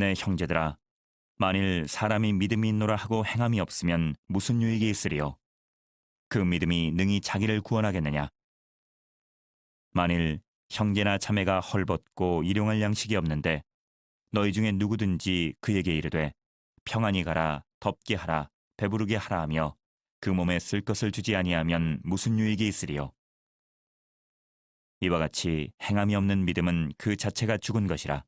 내 형제들아, 만일 사람이 믿음이 있노라 하고 행함이 없으면 무슨 유익이 있으리요? 그 믿음이 능히 자기를 구원하겠느냐? 만일 형제나 자매가 헐벗고 일용할 양식이 없는데 너희 중에 누구든지 그에게 이르되 평안히 가라, 덥게 하라, 배부르게 하라 하며 그 몸에 쓸 것을 주지 아니하면 무슨 유익이 있으리요? 이와 같이 행함이 없는 믿음은 그 자체가 죽은 것이라.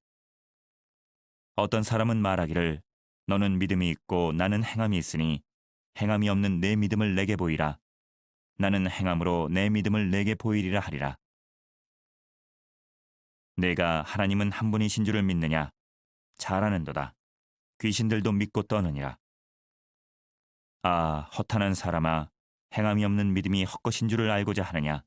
어떤 사람은 말하기를 너는 믿음이 있고 나는 행함이 있으니 행함이 없는 내 믿음을 내게 보이라. 나는 행함으로 내 믿음을 내게 보이리라 하리라. 내가 하나님은 한 분이신 줄을 믿느냐? 잘 아는도다. 귀신들도 믿고 떠느니라. 아, 허탄한 사람아, 행함이 없는 믿음이 헛것인 줄을 알고자 하느냐?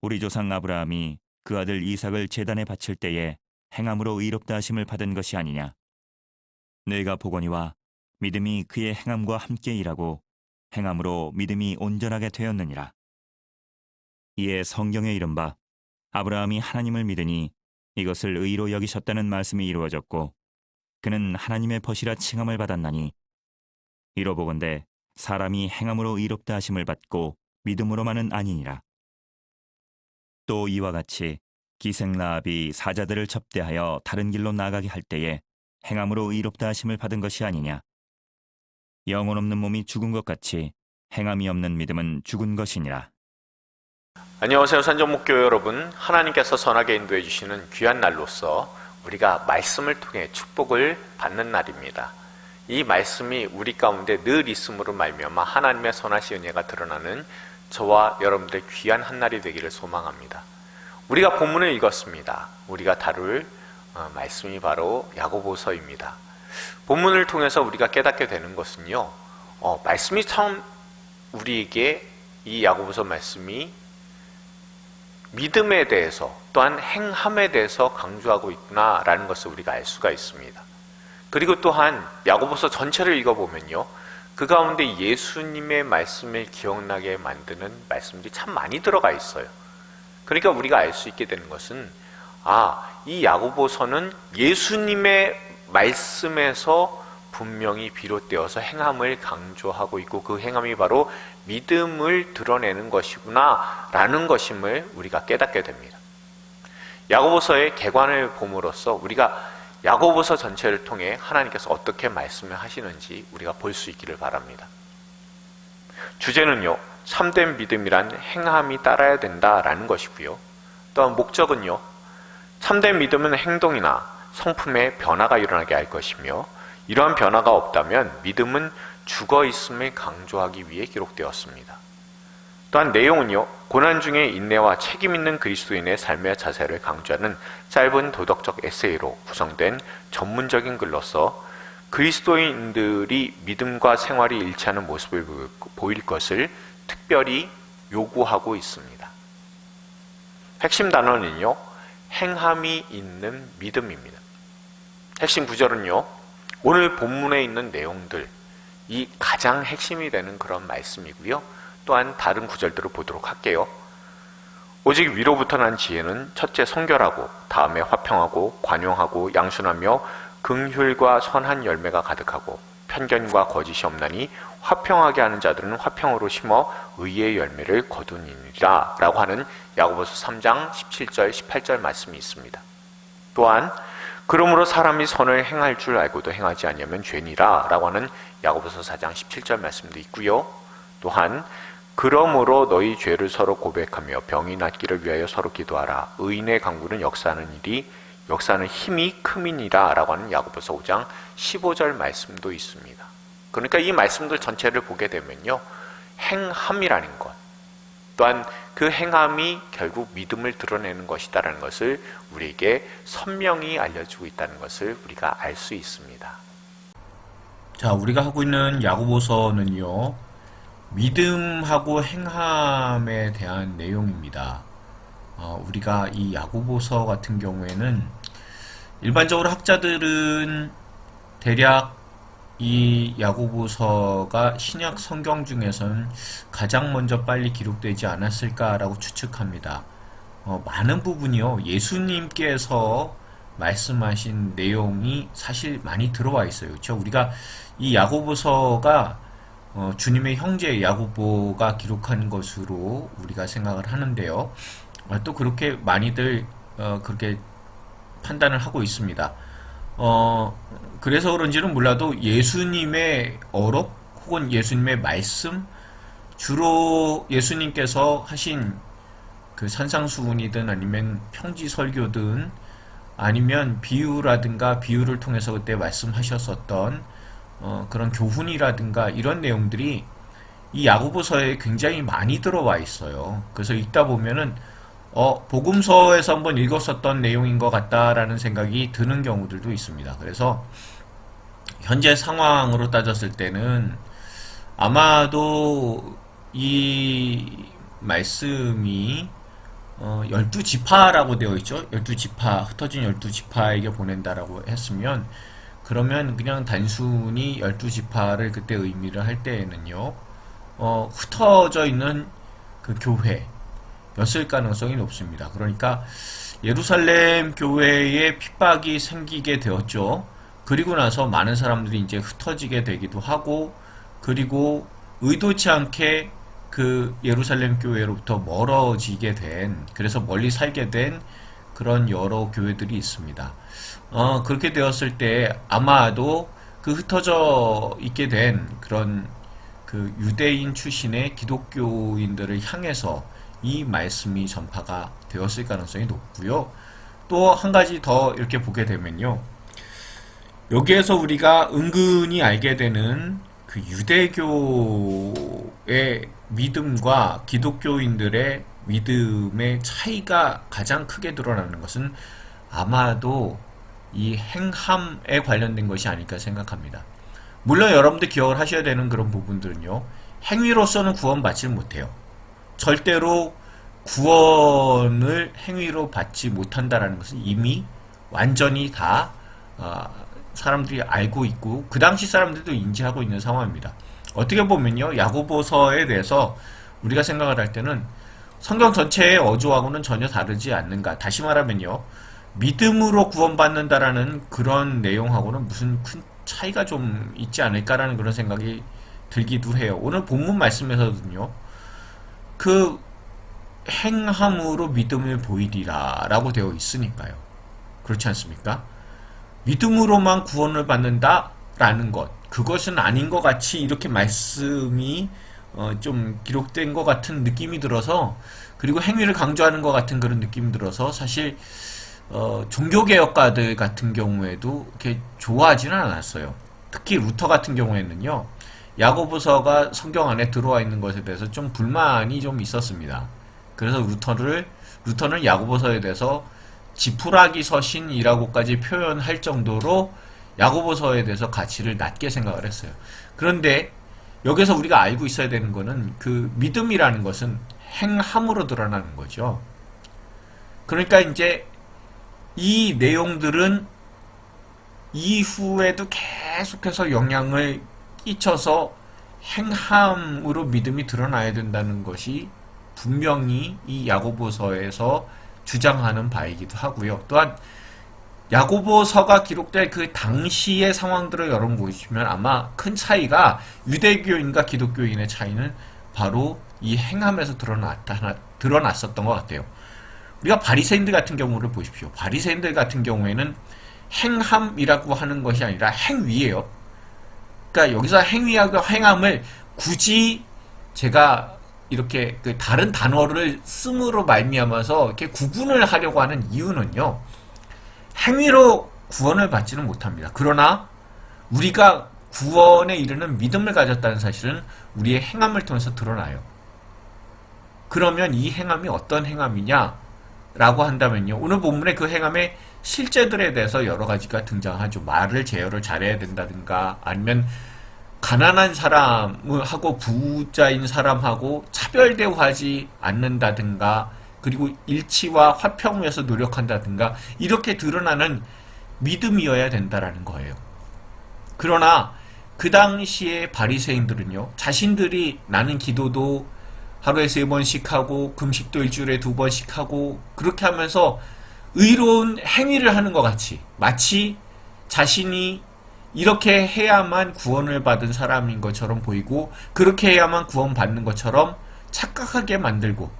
우리 조상 아브라함이 그 아들 이삭을 제단에 바칠 때에 행함으로 의롭다 하심을 받은 것이 아니냐? 내가 보거니와 믿음이 그의 행함과 함께 일하고 행함으로 믿음이 온전하게 되었느니라. 이에 성경에 이른바 아브라함이 하나님을 믿으니 이것을 의로 여기셨다는 말씀이 이루어졌고 그는 하나님의 벗이라 칭함을 받았나니 이로 보건대 사람이 행함으로 의롭다 하심을 받고 믿음으로만은 아니니라. 또 이와 같이 기생 라합이 사자들을 접대하여 다른 길로 나가게 할 때에 행함으로 의롭다 하심을 받은 것이 아니냐. 영혼 없는 몸이 죽은 것 같이 행함이 없는 믿음은 죽은 것이니라. 안녕하세요, 산정목교회 여러분. 하나님께서 선하게 인도해 주시는 귀한 날로서 우리가 말씀을 통해 축복을 받는 날입니다. 이 말씀이 우리 가운데 늘 있음으로 말미암아 하나님의 선하신 은혜가 드러나는 저와 여러분들의 귀한 한 날이 되기를 소망합니다. 우리가 본문을 읽었습니다. 우리가 다룰 말씀이 바로 야고보서입니다. 본문을 통해서 우리가 깨닫게 되는 것은요, 말씀이 참 우리에게 이 야고보서 말씀이 믿음에 대해서 또한 행함에 대해서 강조하고 있구나라는 것을 우리가 알 수가 있습니다. 그리고 또한 야고보서 전체를 읽어보면요, 그 가운데 예수님의 말씀을 기억나게 만드는 말씀들이 참 많이 들어가 있어요. 그러니까 우리가 알 수 있게 되는 것은 이 야고보서는 예수님의 말씀에서 분명히 비롯되어서 행함을 강조하고 있고 그 행함이 바로 믿음을 드러내는 것이구나 라는 것임을 우리가 깨닫게 됩니다. 야고보서의 개관을 봄으로써 우리가 야고보서 전체를 통해 하나님께서 어떻게 말씀을 하시는지 우리가 볼 수 있기를 바랍니다. 주제는요, 참된 믿음이란 행함이 따라야 된다라는 것이고요. 또한 목적은요, 참된 믿음은 행동이나 성품의 변화가 일어나게 할 것이며 이러한 변화가 없다면 믿음은 죽어있음을 강조하기 위해 기록되었습니다. 또한 내용은요, 고난 중에 인내와 책임 있는 그리스도인의 삶의 자세를 강조하는 짧은 도덕적 에세이로 구성된 전문적인 글로서 그리스도인들이 믿음과 생활이 일치하는 모습을 보일 것을 특별히 요구하고 있습니다. 핵심 단어는요, 행함이 있는 믿음입니다. 핵심 구절은요, 오늘 본문에 있는 내용들, 이 가장 핵심이 되는 그런 말씀이고요. 또한 다른 구절들을 보도록 할게요. 오직 위로부터 난 지혜는 첫째 성결하고 다음에 화평하고 관용하고 양순하며 긍휼과 선한 열매가 가득하고 편견과 거짓이 없나니 화평하게 하는 자들은 화평으로 심어 의의 열매를 거두니라 라고 하는 야고보서 3장 17절 18절 말씀이 있습니다. 또한 그러므로 사람이 선을 행할 줄 알고도 행하지 아니하면 죄니라 라고 하는 야고보서 4장 17절 말씀도 있고요. 또한 그러므로 너희 죄를 서로 고백하며 병이 낫기를 위하여 서로 기도하라. 의인의 강구는 역사하는 힘이 큼이니라 라고 하는 야고보서 5장 15절 말씀도 있습니다. 그러니까 이 말씀들 전체를 보게 되면요, 행함이라는 것, 또한 그 행함이 결국 믿음을 드러내는 것이다라는 것을 우리에게 선명히 알려주고 있다는 것을 우리가 알 수 있습니다. 자, 우리가 하고 있는 야고보서는요, 믿음하고 행함에 대한 내용입니다. 우리가 이 야고보서 같은 경우에는 일반적으로 학자들은 대략 이 야고보서가 신약 성경 중에서는 가장 먼저 빨리 기록되지 않았을까라고 추측합니다. 많은 부분이요, 예수님께서 말씀하신 내용이 사실 많이 들어와 있어요. 그렇죠? 우리가 이 야고보서가 주님의 형제 야고보가 기록한 것으로 우리가 생각을 하는데요. 또 그렇게 많이들 그렇게 판단을 하고 있습니다. 그래서 그런지는 몰라도 예수님의 어록 혹은 예수님의 말씀, 주로 예수님께서 하신 그 산상수훈이든 아니면 평지설교든 아니면 비유라든가 비유를 통해서 그때 말씀하셨었던 그런 교훈이라든가 이런 내용들이 이 야고보서에 굉장히 많이 들어와 있어요. 그래서 읽다 보면은 복음서에서 한번 읽었었던 내용인 것 같다라는 생각이 드는 경우들도 있습니다. 그래서 현재 상황으로 따졌을 때는 아마도 이 말씀이 12지파라고 되어 있죠. 12지파, 흩어진 12지파에게 보낸다라고 했으면 그러면 그냥 단순히 12지파를 그때 의미를 할 때에는요. 흩어져 있는 그 교회였을 가능성이 높습니다. 그러니까 예루살렘 교회에 핍박이 생기게 되었죠. 그리고 나서 많은 사람들이 이제 흩어지게 되기도 하고 그리고 의도치 않게 그 예루살렘 교회로부터 멀어지게 된, 그래서 멀리 살게 된 그런 여러 교회들이 있습니다. 그렇게 되었을 때 아마도 그 흩어져 있게 된 그런 그 유대인 출신의 기독교인들을 향해서 이 말씀이 전파가 되었을 가능성이 높고요. 또 한 가지 더 이렇게 보게 되면요. 여기에서 우리가 은근히 알게 되는 그 유대교의 믿음과 기독교인들의 믿음의 차이가 가장 크게 드러나는 것은 아마도 이 행함에 관련된 것이 아닐까 생각합니다. 물론 여러분들 기억을 하셔야 되는 그런 부분들은요. 행위로서는 구원받지 못해요. 절대로 구원을 행위로 받지 못한다라는 것은 이미 완전히 다 사람들이 알고 있고 그 당시 사람들도 인지하고 있는 상황입니다. 어떻게 보면요. 야고보서에 대해서 우리가 생각을 할 때는 성경 전체의 어조하고는 전혀 다르지 않는가. 다시 말하면요. 믿음으로 구원받는다라는 그런 내용하고는 무슨 큰 차이가 좀 있지 않을까라는 그런 생각이 들기도 해요. 오늘 본문 말씀에서는요. 그 행함으로 믿음을 보이리라 라고 되어 있으니까요. 그렇지 않습니까? 믿음으로만 구원을 받는다라는 것, 그것은 아닌 것 같이 이렇게 말씀이 좀 기록된 것 같은 느낌이 들어서, 그리고 행위를 강조하는 것 같은 그런 느낌이 들어서 사실 종교개혁가들 같은 경우에도 이렇게 좋아하지는 않았어요. 특히 루터 같은 경우에는요. 야고보서가 성경 안에 들어와 있는 것에 대해서 좀 불만이 좀 있었습니다. 그래서 루터는 야고보서에 대해서 지푸라기 서신이라고까지 표현할 정도로 야고보서에 대해서 가치를 낮게 생각을 했어요. 그런데 여기서 우리가 알고 있어야 되는 것은 그 믿음이라는 것은 행함으로 드러나는 거죠. 그러니까 이제 이 내용들은 이후에도 계속해서 영향을 끼쳐서 행함으로 믿음이 드러나야 된다는 것이 분명히 이 야고보서에서 주장하는 바이기도 하고요. 또한 야고보서가 기록될 그 당시의 상황들을 여러분 보시면 아마 큰 차이가 유대교인과 기독교인의 차이는 바로 이 행함에서 드러났었던 것 같아요. 우리가 바리새인들 같은 경우를 보십시오. 바리새인들 같은 경우에는 행함이라고 하는 것이 아니라 행위예요. 그러니까 여기서 행위하고 행함을 굳이 제가 이렇게 그 다른 단어를 씀으로 말미암아서 이렇게 구분을 하려고 하는 이유는요. 행위로 구원을 받지는 못합니다. 그러나 우리가 구원에 이르는 믿음을 가졌다는 사실은 우리의 행함을 통해서 드러나요. 그러면 이 행함이 어떤 행함이냐라고 한다면요. 오늘 본문의 그 행함의 실제들에 대해서 여러 가지가 등장하죠. 말을 제어를 잘해야 된다든가 아니면 가난한 사람하고 부자인 사람하고 차별 대우하지 않는다든가 그리고 일치와 화평을 위해서 노력한다든가 이렇게 드러나는 믿음이어야 된다라는 거예요. 그러나 그 당시의 바리새인들은요. 자신들이 나는 기도도 하루에 3번씩 하고 금식도 일주일에 2번씩 하고 그렇게 하면서 의로운 행위를 하는 것 같이, 마치 자신이 이렇게 해야만 구원을 받은 사람인 것처럼 보이고 그렇게 해야만 구원받는 것처럼 착각하게 만들고,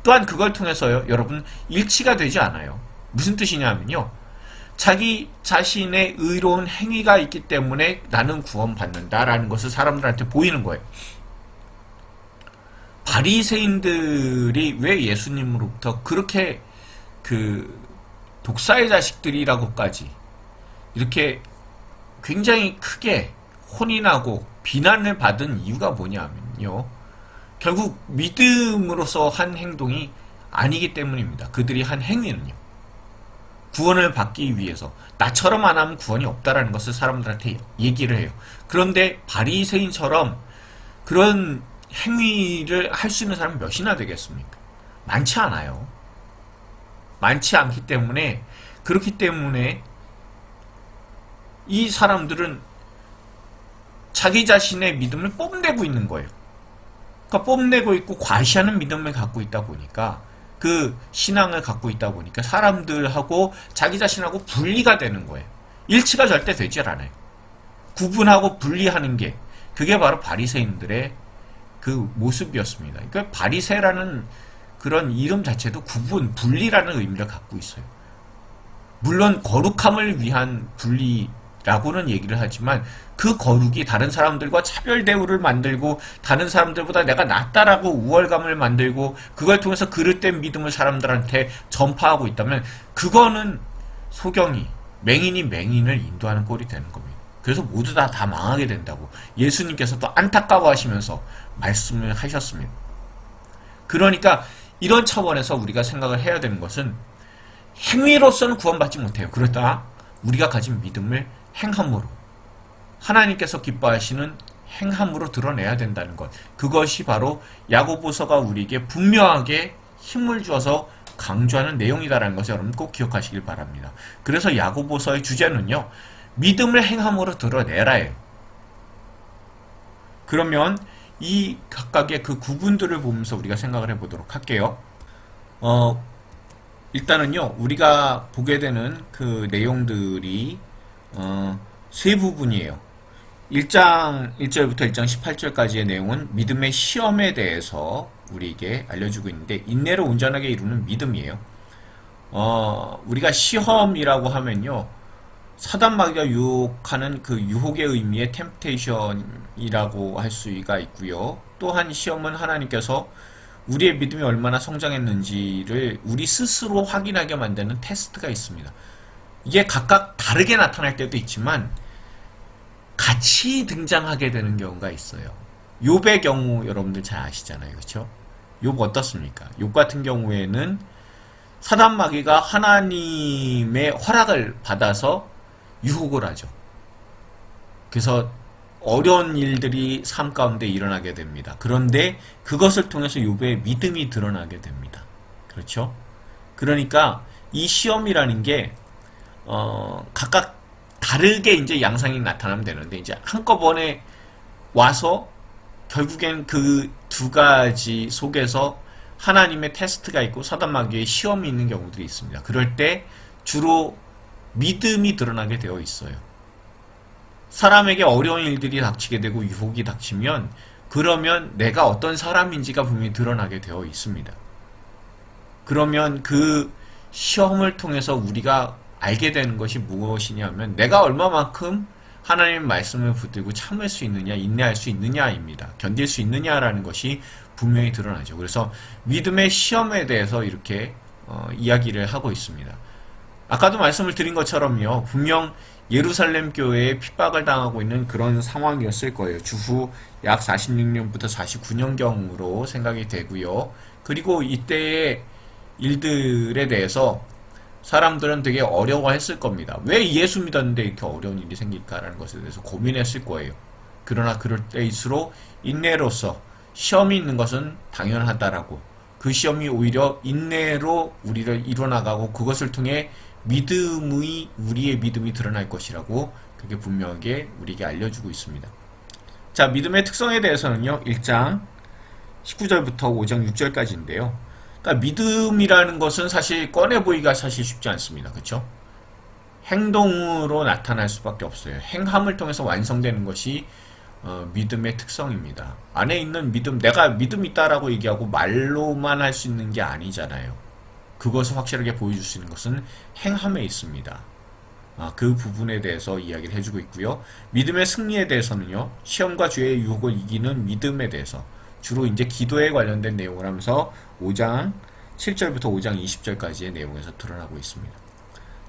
또한 그걸 통해서요, 여러분, 일치가 되지 않아요. 무슨 뜻이냐면요, 자기 자신의 의로운 행위가 있기 때문에 나는 구원받는다라는 것을 사람들한테 보이는 거예요. 바리새인들이 왜 예수님으로부터 그렇게 독사의 자식들이라고까지 이렇게 굉장히 크게 혼인하고 비난을 받은 이유가 뭐냐면요, 결국 믿음으로서 한 행동이 아니기 때문입니다. 그들이 한 행위는요, 구원을 받기 위해서 나처럼 안 하면 구원이 없다라는 것을 사람들한테 얘기를 해요. 그런데 바리새인처럼 그런 행위를 할 수 있는 사람이 몇이나 되겠습니까? 많지 않아요. 많지 않기 때문에, 그렇기 때문에 이 사람들은 자기 자신의 믿음을 뽐내고 있는 거예요. 그러니까 뽐내고 있고 과시하는 믿음을 갖고 있다 보니까, 그 신앙을 갖고 있다 보니까 사람들하고 자기 자신하고 분리가 되는 거예요. 일치가 절대 되질 않아요. 구분하고 분리하는 게, 그게 바로 바리새인들의 그 모습이었습니다. 그러니까 바리새라는 그런 이름 자체도 구분, 분리라는 의미를 갖고 있어요. 물론 거룩함을 위한 분리라고는 얘기를 하지만, 그 거룩이 다른 사람들과 차별 대우를 만들고 다른 사람들보다 내가 낫다라고 우월감을 만들고 그걸 통해서 그릇된 믿음을 사람들한테 전파하고 있다면, 그거는 소경이, 맹인이 맹인을 인도하는 꼴이 되는 겁니다. 그래서 모두 다 망하게 된다고 예수님께서 또 안타까워하시면서 말씀을 하셨습니다. 그러니까 이런 차원에서 우리가 생각을 해야 되는 것은, 행위로서는 구원받지 못해요. 그러다 우리가 가진 믿음을 행함으로, 하나님께서 기뻐하시는 행함으로 드러내야 된다는 것, 그것이 바로 야고보서가 우리에게 분명하게 힘을 주어서 강조하는 내용이다라는 것을 여러분 꼭 기억하시길 바랍니다. 그래서 야고보서의 주제는요, 믿음을 행함으로 드러내라예요. 그러면 이 각각의 그 구분들을 보면서 우리가 생각을 해보도록 할게요. 일단은요, 우리가 보게 되는 그 내용들이 세 부분이에요. 1장 1절부터 1장 18절까지의 내용은 믿음의 시험에 대해서 우리에게 알려주고 있는데, 인내를 온전하게 이루는 믿음이에요. 우리가 시험이라고 하면요, 사단 마귀가 유혹하는 그 유혹의 의미의 템프테이션이라고 할 수가 있고요. 또한 시험은 하나님께서 우리의 믿음이 얼마나 성장했는지를 우리 스스로 확인하게 만드는 테스트가 있습니다. 이게 각각 다르게 나타날 때도 있지만 같이 등장하게 되는 경우가 있어요. 욥의 경우 여러분들 잘 아시잖아요. 그렇죠? 욥 어떻습니까? 욥 같은 경우에는 사단 마귀가 하나님의 허락을 받아서 유혹을 하죠. 그래서 어려운 일들이 삶 가운데 일어나게 됩니다. 그런데 그것을 통해서 욥의 믿음이 드러나게 됩니다. 그렇죠? 그러니까 이 시험이라는 게 각각 다르게 이제 양상이 나타나면 되는데, 이제 한꺼번에 와서 결국엔 그 두 가지 속에서 하나님의 테스트가 있고 사단 마귀의 시험이 있는 경우들이 있습니다. 그럴 때 주로 믿음이 드러나게 되어 있어요. 사람에게 어려운 일들이 닥치게 되고 유혹이 닥치면, 그러면 내가 어떤 사람인지가 분명히 드러나게 되어 있습니다. 그러면 그 시험을 통해서 우리가 알게 되는 것이 무엇이냐면, 내가 얼마만큼 하나님의 말씀을 붙들고 참을 수 있느냐, 인내할 수 있느냐입니다. 견딜 수 있느냐라는 것이 분명히 드러나죠. 그래서 믿음의 시험에 대해서 이렇게 이야기를 하고 있습니다. 아까도 말씀을 드린 것처럼요, 분명 예루살렘 교회에 핍박을 당하고 있는 그런 상황이었을 거예요. 주후 약 46년부터 49년경으로 생각이 되고요. 그리고 이때의 일들에 대해서 사람들은 되게 어려워했을 겁니다. 왜 예수 믿었는데 이렇게 어려운 일이 생길까라는 것에 대해서 고민했을 거예요. 그러나 그럴 때일수록 인내로서 시험이 있는 것은 당연하다라고, 그 시험이 오히려 인내로 우리를 이뤄나가고 그것을 통해 우리의 믿음이 드러날 것이라고 그렇게 분명하게 우리에게 알려주고 있습니다. 자, 믿음의 특성에 대해서는요, 1장 19절부터 5장 6절까지인데요. 그러니까 믿음이라는 것은 사실 꺼내 보기가 사실 쉽지 않습니다. 그렇죠? 행동으로 나타날 수밖에 없어요. 행함을 통해서 완성되는 것이 믿음의 특성입니다. 안에 있는 믿음, 내가 믿음 있다라고 얘기하고 말로만 할 수 있는 게 아니잖아요. 그것을 확실하게 보여줄 수 있는 것은 행함에 있습니다. 그 부분에 대해서 이야기를 해주고 있고요. 믿음의 승리에 대해서는요, 시험과 죄의 유혹을 이기는 믿음에 대해서 주로 이제 기도에 관련된 내용을 하면서 5장 7절부터 5장 20절까지의 내용에서 드러나고 있습니다.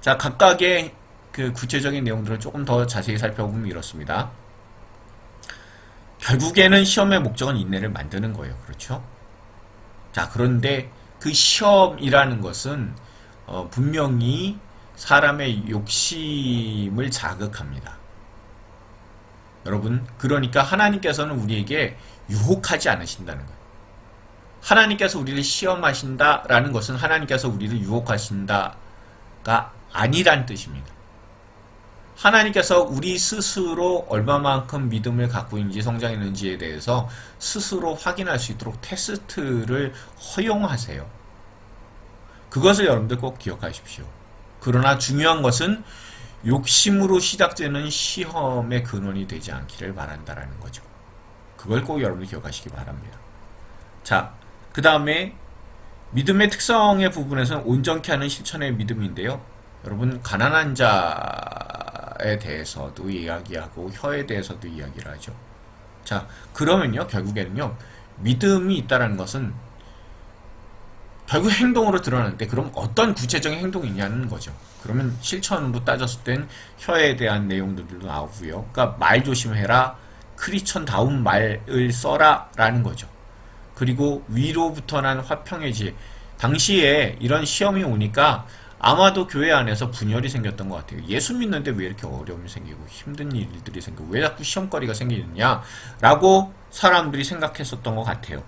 자, 각각의 그 구체적인 내용들을 조금 더 자세히 살펴보면 이렇습니다. 결국에는 시험의 목적은 인내를 만드는 거예요. 그렇죠? 자, 그런데 그 시험이라는 것은 분명히 사람의 욕심을 자극합니다. 여러분, 그러니까 하나님께서는 우리에게 유혹하지 않으신다는 거예요. 하나님께서 우리를 시험하신다라는 것은 하나님께서 우리를 유혹하신다가 아니란 뜻입니다. 하나님께서 우리 스스로 얼마만큼 믿음을 갖고 있는지 성장했는지에 대해서 스스로 확인할 수 있도록 테스트를 허용하세요. 그것을 여러분들 꼭 기억하십시오. 그러나 중요한 것은 욕심으로 시작되는 시험의 근원이 되지 않기를 바란다라는 거죠. 그걸 꼭 여러분들 기억하시기 바랍니다. 자, 그 다음에 믿음의 특성의 부분에서는 온전케 하는 실천의 믿음인데요. 여러분, 가난한 자에 대해서도 이야기하고 혀에 대해서도 이야기를 하죠. 자, 그러면요, 결국에는요, 믿음이 있다는 것은 결국 행동으로 드러나는데, 그럼 어떤 구체적인 행동이 있냐는 거죠. 그러면 실천으로 따졌을 땐 혀에 대한 내용들도 나오고요. 그러니까 말 조심해라, 크리스천다운 말을 써라 라는 거죠. 그리고 위로부터 난 화평의 지혜. 당시에 이런 시험이 오니까 아마도 교회 안에서 분열이 생겼던 것 같아요. 예수 믿는데 왜 이렇게 어려움이 생기고 힘든 일들이 생기고 왜 자꾸 시험거리가 생기느냐 라고 사람들이 생각했었던 것 같아요.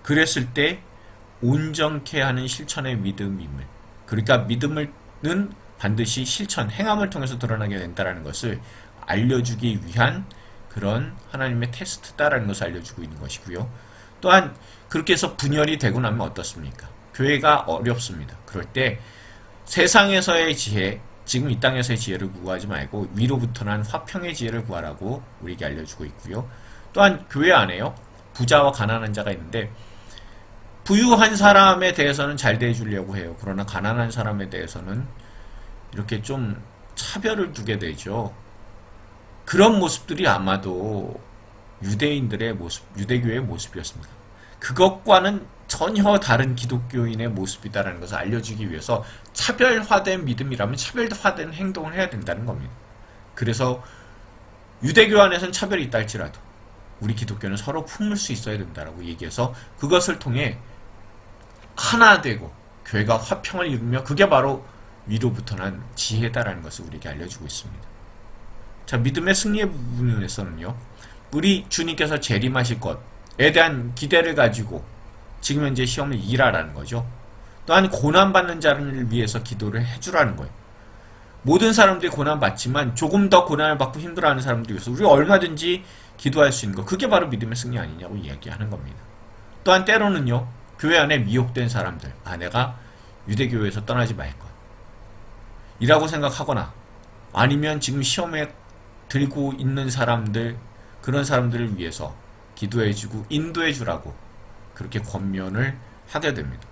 그랬을 때 온전케 하는 실천의 믿음임을, 그러니까 믿음은 반드시 실천, 행함을 통해서 드러나게 된다는 것을 알려주기 위한 그런 하나님의 테스트다라는 것을 알려주고 있는 것이고요. 또한 그렇게 해서 분열이 되고 나면 어떻습니까? 교회가 어렵습니다. 그럴 때 세상에서의 지혜, 지금 이 땅에서의 지혜를 구하지 말고 위로부터 난 화평의 지혜를 구하라고 우리에게 알려주고 있고요. 또한 교회 안에요, 부자와 가난한 자가 있는데 부유한 사람에 대해서는 잘 대해주려고 해요. 그러나 가난한 사람에 대해서는 이렇게 좀 차별을 두게 되죠. 그런 모습들이 아마도 유대인들의 모습, 유대교의 모습이었습니다. 그것과는 전혀 다른 기독교인의 모습이다라는 것을 알려주기 위해서 차별화된 믿음이라면 차별화된 행동을 해야 된다는 겁니다. 그래서 유대교 안에서는 차별이 있다 할지라도 우리 기독교는 서로 품을 수 있어야 된다라고 얘기해서 그것을 통해 하나 되고 교회가 화평을 이루며 그게 바로 위로부터 난 지혜다라는 것을 우리에게 알려주고 있습니다. 자, 믿음의 승리의 부분에서는요, 우리 주님께서 재림하실 것에 대한 기대를 가지고 지금 현재 시험을 이기라라는 거죠. 또한 고난받는 자를 위해서 기도를 해주라는 거예요. 모든 사람들이 고난받지만 조금 더 고난을 받고 힘들어하는 사람들 위해서 우리가 얼마든지 기도할 수 있는 것, 그게 바로 믿음의 승리 아니냐고 이야기하는 겁니다. 또한 때로는요, 교회 안에 미혹된 사람들, 내가 유대교회에서 떠나지 말 것 이라고 생각하거나 아니면 지금 시험에 들고 있는 사람들, 그런 사람들을 위해서 기도해주고 인도해주라고 그렇게 권면을 하게 됩니다.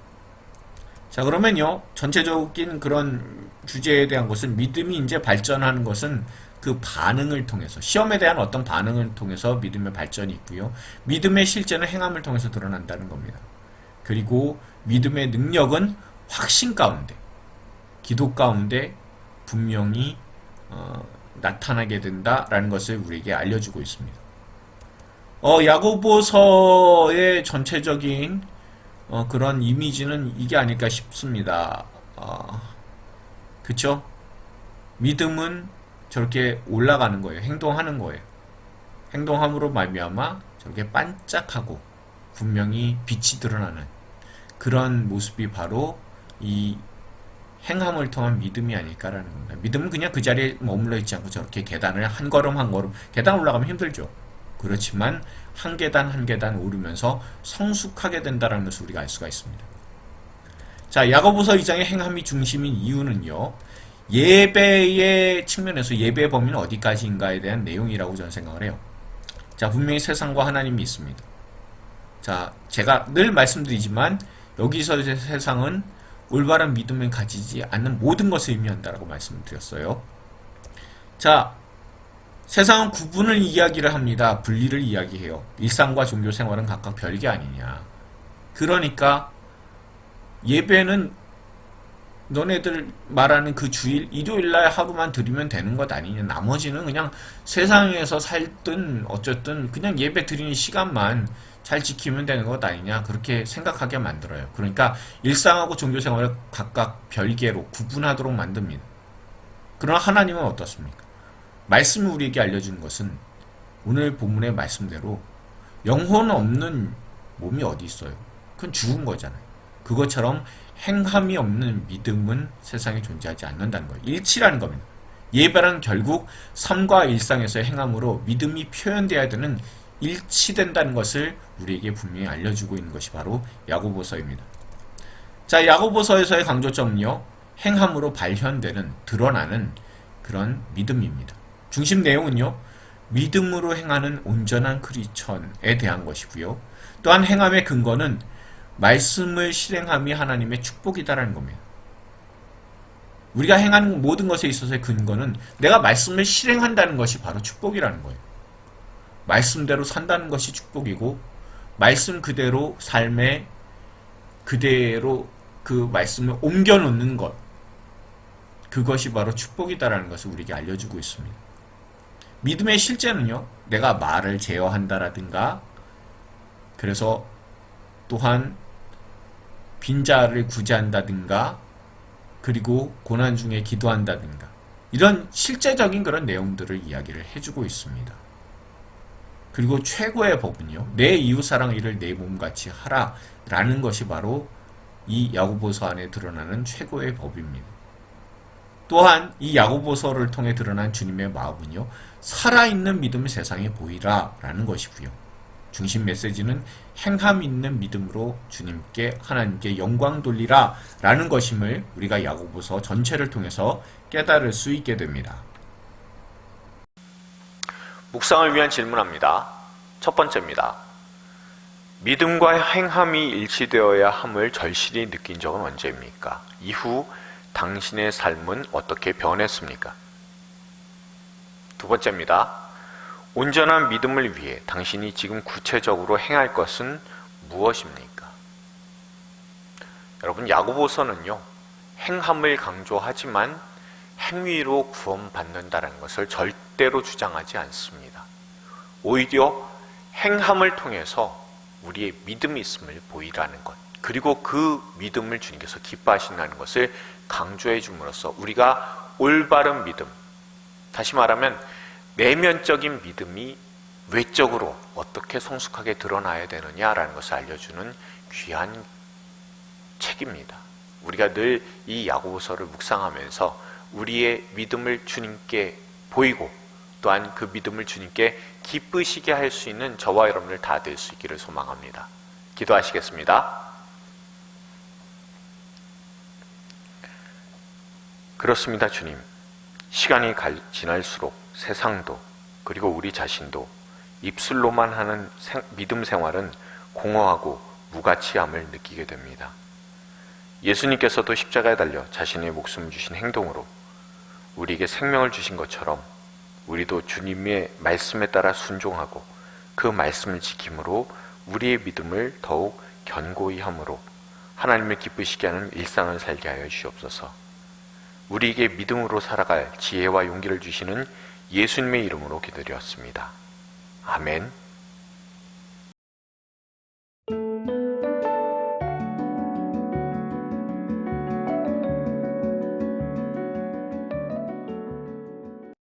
자, 그러면요, 전체적인 그런 주제에 대한 것은 믿음이 이제 발전하는 것은 그 반응을 통해서, 시험에 대한 어떤 반응을 통해서 믿음의 발전이 있고요. 믿음의 실제는 행함을 통해서 드러난다는 겁니다. 그리고 믿음의 능력은 확신 가운데, 기도 가운데 분명히 나타나게 된다라는 것을 우리에게 알려주고 있습니다. 야고보서의 전체적인 그런 이미지는 이게 아닐까 싶습니다. 그쵸? 믿음은 저렇게 올라가는 거예요. 행동하는 거예요. 행동함으로 말미암아 저렇게 반짝하고 분명히 빛이 드러나는 그런 모습이 바로 이 행함을 통한 믿음이 아닐까라는 겁니다. 믿음은 그냥 그 자리에 머물러 있지 않고 저렇게 계단을 한 걸음 한 걸음, 계단 올라가면 힘들죠. 그렇지만 한 계단 한 계단 오르면서 성숙하게 된다는 것을 우리가 알 수가 있습니다. 자, 야고보서 2장의 행함이 중심인 이유는요. 예배의 측면에서 예배의 범위는 어디까지인가에 대한 내용이라고 저는 생각을 해요. 자, 분명히 세상과 하나님이 있습니다. 자, 제가 늘 말씀드리지만 여기서 세상은 올바른 믿음을 가지지 않는 모든 것을 의미한다라고 말씀드렸어요. 자, 세상은 구분을 이야기를 합니다. 분리를 이야기해요. 일상과 종교 생활은 각각 별개 아니냐. 그러니까 예배는 너네들 말하는 그 주일, 일요일날 하루만 드리면 되는 것 아니냐. 나머지는 그냥 세상에서 살든 어쨌든 그냥 예배 드리는 시간만 잘 지키면 되는 것 아니냐. 그렇게 생각하게 만들어요. 그러니까 일상하고 종교생활을 각각 별개로 구분하도록 만듭니다. 그러나 하나님은 어떻습니까? 말씀이 우리에게 알려주는 것은 오늘 본문의 말씀대로 영혼 없는 몸이 어디 있어요? 그건 죽은 거잖아요. 그것처럼 행함이 없는 믿음은 세상에 존재하지 않는다는 거예요. 일치라는 겁니다. 예배란 결국 삶과 일상에서의 행함으로 믿음이 표현되어야 되는 일치된다는 것을 우리에게 분명히 알려주고 있는 것이 바로 야고보서입니다. 자, 야고보서에서의 강조점은요, 행함으로 발현되는, 드러나는 그런 믿음입니다. 중심 내용은요, 믿음으로 행하는 온전한 크리스천에 대한 것이고요. 또한 행함의 근거는 말씀을 실행함이 하나님의 축복이다라는 겁니다. 우리가 행하는 모든 것에 있어서의 근거는 내가 말씀을 실행한다는 것이 바로 축복이라는 거예요. 말씀대로 산다는 것이 축복이고, 말씀 그대로 삶에 그대로 그 말씀을 옮겨 놓는 것, 그것이 바로 축복이다라는 것을 우리에게 알려주고 있습니다. 믿음의 실제는요, 내가 말을 제어한다라든가, 그래서 또한 빈자를 구제한다든가, 그리고 고난 중에 기도한다든가, 이런 실제적인 그런 내용들을 이야기를 해주고 있습니다. 그리고 최고의 법은요, 내 이웃사랑 일을 내 몸같이 하라 라는 것이 바로 이 야고보서 안에 드러나는 최고의 법입니다. 또한 이 야고보서를 통해 드러난 주님의 마음은요, 살아있는 믿음을 세상에 보이라 라는 것이고요. 중심 메시지는 행함 있는 믿음으로 주님께, 하나님께 영광 돌리라 라는 것임을 우리가 야고보서 전체를 통해서 깨달을 수 있게 됩니다. 묵상을 위한 질문합니다. 첫 번째입니다. 믿음과 행함이 일치되어야 함을 절실히 느낀 적은 언제입니까? 이후 당신의 삶은 어떻게 변했습니까? 두 번째입니다. 온전한 믿음을 위해 당신이 지금 구체적으로 행할 것은 무엇입니까? 여러분, 야고보서는요, 행함을 강조하지만 행위로 구원받는다는 것을 절대로 주장하지 않습니다. 오히려 행함을 통해서 우리의 믿음이 있음을 보이라는 것, 그리고 그 믿음을 주님께서 기뻐하신다는 것을 강조해 줌으로써 우리가 올바른 믿음, 다시 말하면 내면적인 믿음이 외적으로 어떻게 성숙하게 드러나야 되느냐라는 것을 알려주는 귀한 책입니다. 우리가 늘 이 야고보서를 묵상하면서 우리의 믿음을 주님께 보이고, 또한 그 믿음을 주님께 기쁘시게 할 수 있는 저와 여러분들 다 될 수 있기를 소망합니다. 기도하시겠습니다. 그렇습니다, 주님. 시간이 지날수록 세상도, 그리고 우리 자신도 입술로만 하는 믿음 생활은 공허하고 무가치함을 느끼게 됩니다. 예수님께서도 십자가에 달려 자신의 목숨을 주신 행동으로 우리에게 생명을 주신 것처럼 우리도 주님의 말씀에 따라 순종하고 그 말씀을 지킴으로 우리의 믿음을 더욱 견고히 함으로 하나님을 기쁘시게 하는 일상을 살게 하여 주시옵소서. 우리에게 믿음으로 살아갈 지혜와 용기를 주시는 예수님의 이름으로 기도드렸습니다. 아멘.